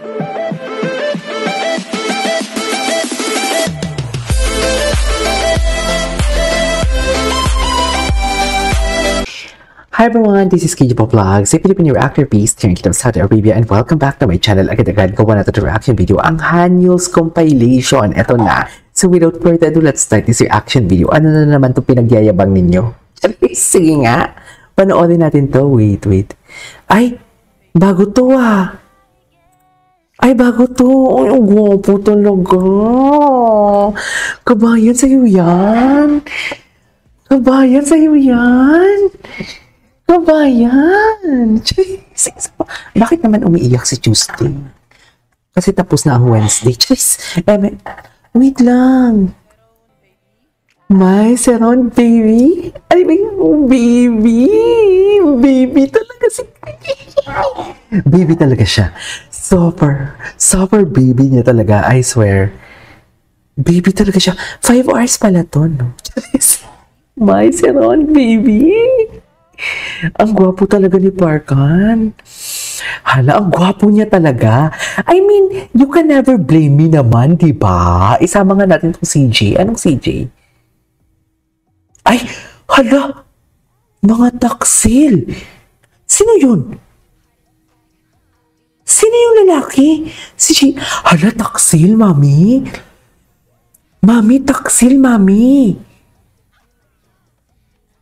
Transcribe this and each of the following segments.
Hi everyone, this is KJ Pop Vlogs, a Filipino reactor based here in Kingdom Saudi Arabia, and welcome back to my channel. Agad-agad gawa na ito reaction video, ang Hanyul's compilation. Ito na. So without further ado, let's start this reaction video. Ano na naman ito pinagyayabang ninyo? Sige nga, panoorin natin to. Wait. Ay, bago to ah. Ay, bago to. Ay, ang gwapo talaga. Kabayan sa'yo yan. Kabayan sa'yo yan. Kabayan! Bakit naman umiiyak si Tuesday? Kasi tapos na ang Wednesday. Wait lang. My Seron baby? Ano ba yung baby? Baby talaga si baby talaga siya. Super baby niya talaga. I swear. Baby talaga siya. 5 hours pala to, no? My Seron baby. Ang gwapo talaga ni Parkan. Hala, ang gwapo niya talaga. I mean, you can never blame me naman, diba? Isama nga natin itong CJ. Anong CJ? Ay, hala! Mga taksil! Sino yun? Sino yung lalaki? CJ. Hala, taksil, mami. Mami, taksil, mami.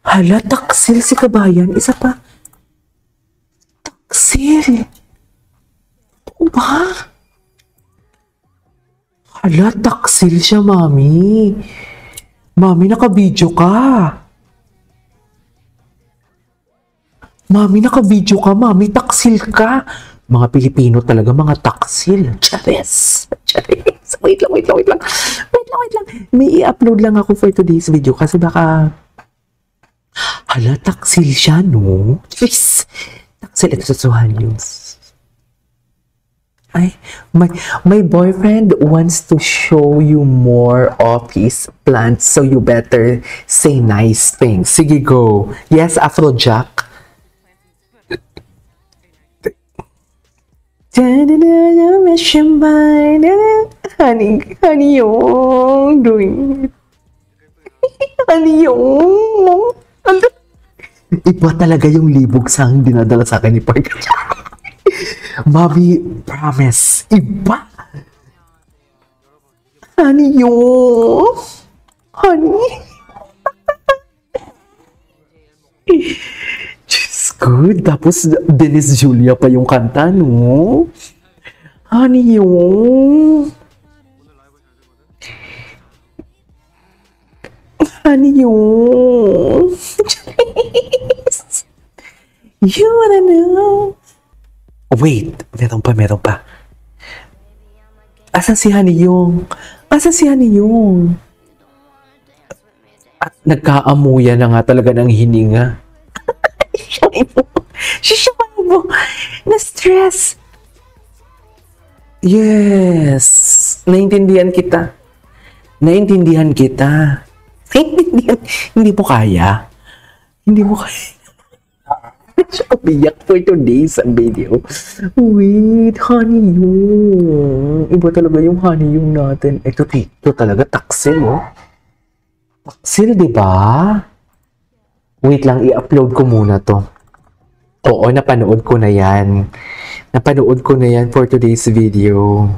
Hala, taksil si Kabayan. Isa pa. Taksil. Oo ba? Hala, taksil siya, mami. Mami, naka-video ka. Mami, naka-video ka. Mami, taksil ka. Mga Pilipino talaga, mga taksil. Charis. Wait lang. May i-upload lang ako for today's video kasi baka hala, taksil siya, no? Jeez. Taksil ito sa Suhanyos. Ay, my boyfriend wants to show you more of his plants, so you better say nice things. Sige, go. Yes, Afrojack. Honey, yung doing it. Honey, yung iba talaga yung libog sang dinadala sa akin ni Park. Mami, promise. Iba. Honey, yung honey. Just good. Tapos Dennis Julia pa yung kanta, no? Honey, yung honey, yung you wanna know. Wait, meron pa. Asan si Honey yung? At nagkaamuya na nga talaga ng hininga. Siya mo. Na-stress. Yes. Naintindihan kita. Hindi mo kaya. Siya umiyak for today's video. Wait, Honey yung. Iba talaga yung Honey yung natin. Ito talaga, taksil, oh. Taksil, diba? Wait lang, i-upload ko muna to. Oo, napanood ko na yan. For today's video.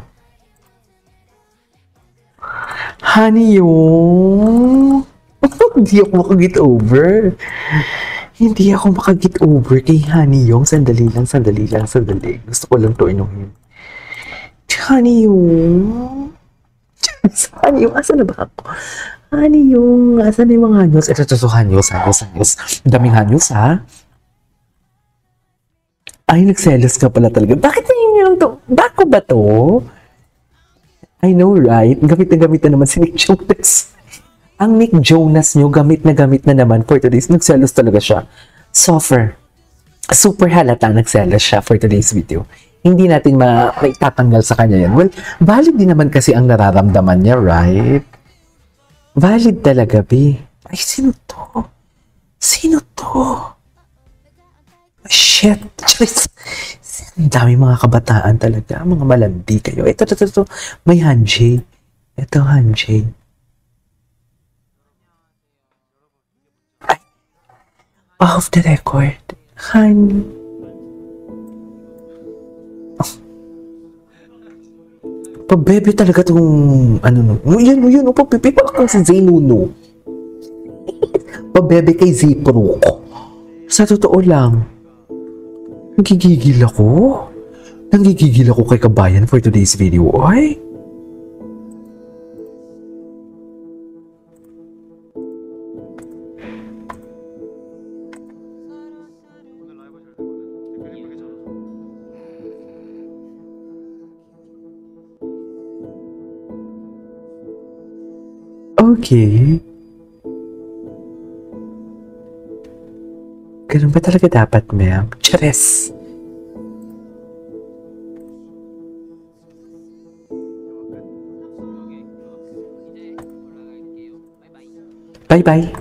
Honey yung. Hindi ako makag-get over kay Honey yung. Sandali lang. Gusto ko lang to inuhin. Honey yung. Asan na ba ako? Honey yung. Asan na yung mga hanyos? Ito, hanyos. Daming hanyos, ha? Ay, nagselos ka pala talaga. Bakit nangyayang to? Bako ba to? I know, right? Gamit na naman si Nick Jonas. Ang Nick Jonas nyo, gamit na naman for today's. Nagselos talaga siya. Super halata nagselos siya for today's video. Hindi natin maitatanggal sa kanya yan. Well, valid din naman kasi ang nararamdaman niya, right? Valid talaga, B. Ay, sino to? Shit. Ang dami mga kabataan talaga. Mga malandi kayo. Ito. May handshake. Ito, handshake. Ay, off the record. Han. Pabebe talaga tong, ano no. Yun, pabebe pa kang si Zaynuno. Pabebe kay Zipro. Sa totoo lang, nagigigil ako. Nagigigil ako kay Kabayan for today's video. Ay! Okay. Ganun ba talaga dapat, ma'am? Chares! Bye-bye!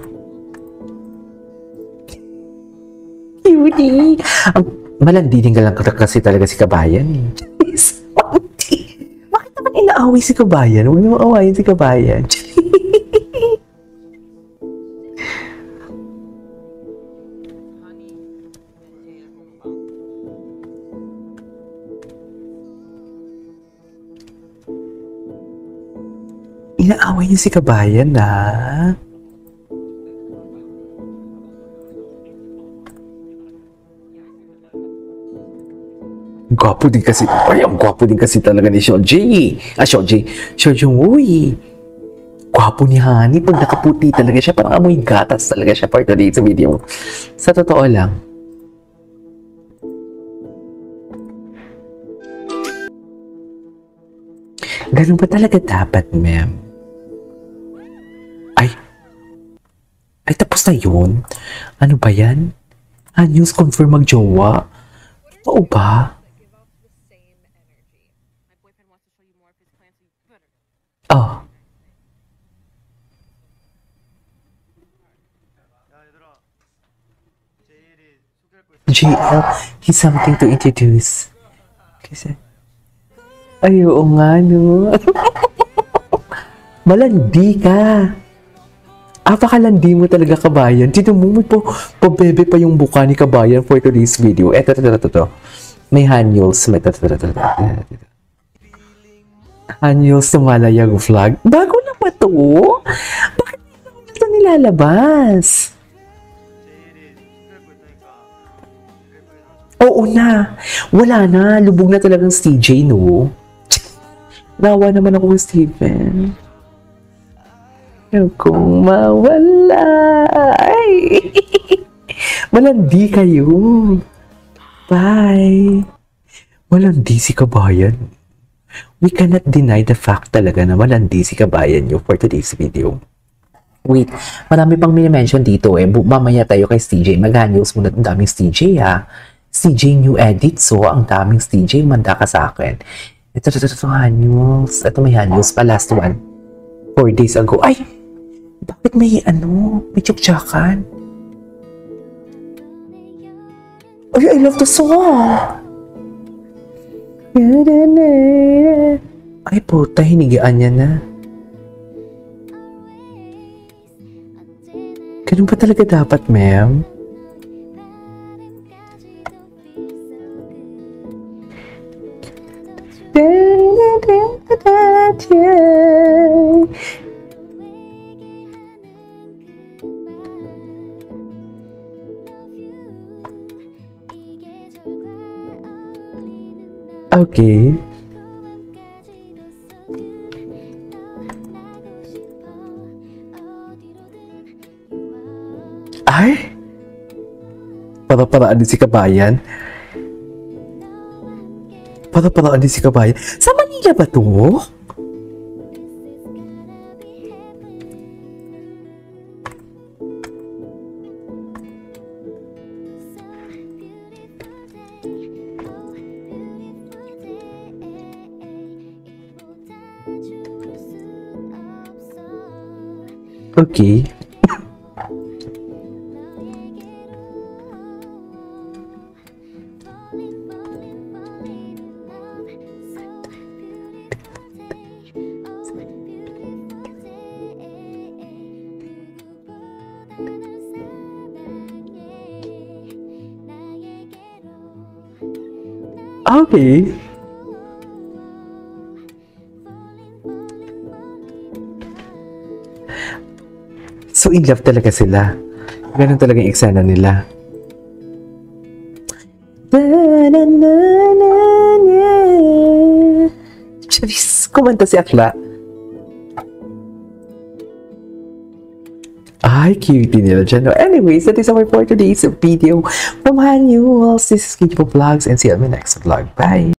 Cutie! Ang malandi din ka lang kasi talaga si Kabayan eh. Bakit naman inaaway si Kabayan? Huwag naman awayin si Kabayan. Inaaway niya si Kabayan na. Gwapo din kasi. Ay, ang gwapo din kasi talaga ni Shoji. Shoji, uy. Gwapo ni Honey. Pag nakaputi talaga siya, parang amoy gatas talaga siya for today's video. Sa totoo lang. Ganun ba talaga dapat, ma'am? Ay, tapos na yun? Ano ba yan? News confirm mag-jowa? Oo ba? Oh. JL, he's something to introduce. Kasi, ay, oo nga, no? Malandi ka. Apakalandi mo talaga, Kabayan. Dito mo pabebe pa yung buka ni Kabayan for today's video. Eto. May hanyos. Hanyos sa Malayag vlog. Bago na ba to? Bakit hindi ito nilalabas? Oo na. Wala na. Lubog na talagang si TJ, no? Nawa naman ako kay Steven. Kung mawala. Ay! Malandi kayo. Bye. Malandi si Kabayan. We cannot deny the fact talaga na malandi si Kabayan nyo for today's video. Wait, marami pang mini-mention dito eh. Mamaya tayo kay CJ. Mag-news muna ang daming CJ ha. CJ new edit. So, ang daming CJ. Manda ka sa akin. Ito, news. Ito may news pa. Last one. 4 days ago. Ay! Bakit may may tsuktsakan? Ay, I love the song! Ay, puta, hinigaan niya na. Ganun pa talaga dapat, ma'am? Okay. Ay! Para-paraan din si Kabayan. Para-paraan din si Kabayan. Sa Manila ba to? Okay. Okay. So, in love talaga sila. Ganun talaga yung eksena nila. Charis, kumanta si Akla. Ay, cutie nila dyan. Anyways, that is our for today's video from Han Yules. This is Kidjo Vlogs and see you on my next vlog. Bye!